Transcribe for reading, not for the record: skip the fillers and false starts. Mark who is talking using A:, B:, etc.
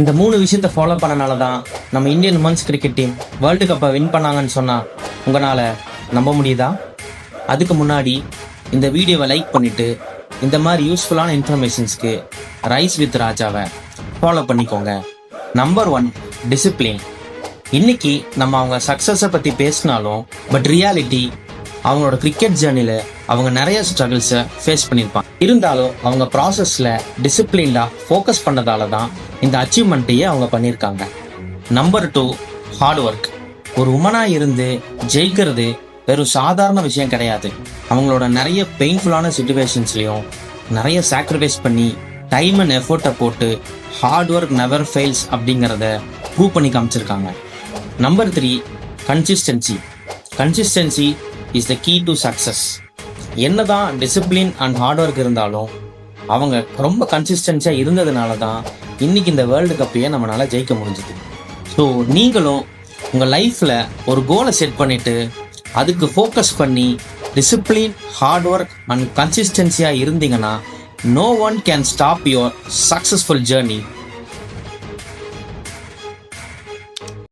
A: இந்த 3 விஷயத்தை ஃபாலோ பண்ணனால தான் நம்ம Indian women's cricket team world கப்பை வின் பண்ணாங்கன்னு சொன்னால் உங்களால் நம்ப முடியுதா? அதுக்கு முன்னாடி இந்த வீடியோவை லைக் பண்ணிவிட்டு இந்த மாதிரி யூஸ்ஃபுல்லான இன்ஃபர்மேஷன்ஸ்க்கு ரைஸ் வித் ராஜாவை ஃபாலோ பண்ணிக்கோங்க. Number 1, discipline. இன்னைக்கு நம்ம அவங்க சக்ஸஸை பற்றி பேசினாலும் பட் ரியாலிட்டி அவங்களோட கிரிக்கெட் ஜேர்னியில் அவங்க நிறைய ஸ்ட்ரகிள்ஸை ஃபேஸ் பண்ணியிருப்பாங்க. இருந்தாலும் அவங்க ப்ராசஸில் டிசிப்ளின்டாக ஃபோக்கஸ் பண்ணதால தான் இந்த அச்சீவ்மெண்ட்டையே அவங்க பண்ணியிருக்காங்க. Number 2, hard work. ஒரு உமனாக இருந்து ஜெயிக்கிறது வெறும் சாதாரண விஷயம் கிடையாது. அவங்களோட நிறைய பெயின்ஃபுல்லான சுச்சுவேஷன்ஸ்லையும் நிறைய சாக்ரிஃபைஸ் பண்ணி டைம் அண்ட் எஃபோர்ட்டை போட்டு ஹார்ட் ஒர்க் நெவர் ஃபெயில்ஸ் அப்படிங்கிறத ப்ரூவ் பண்ணி காமிச்சிருக்காங்க. Number 3, consistency. Consistency is the key to success. என்னதான் டிசிப்ளின் அண்ட் ஹார்ட் ஒர்க் இருந்தாலும் அவங்க ரொம்ப கன்சிஸ்டன்சியாக இருந்ததுனால தான் இன்னைக்கு இந்த வேர்ல்டு கப்பையே நம்மளால ஜெயிக்க முடிஞ்சுது. ஸோ நீங்களும் உங்கள் லைஃப்பில் ஒரு கோலை செட் பண்ணிவிட்டு அதுக்கு ஃபோக்கஸ் பண்ணி டிசிப்ளின், ஹார்ட் ஒர்க் அண்ட் கன்சிஸ்டன்சியாக இருந்தீங்கன்னா no one can stop your successful journey.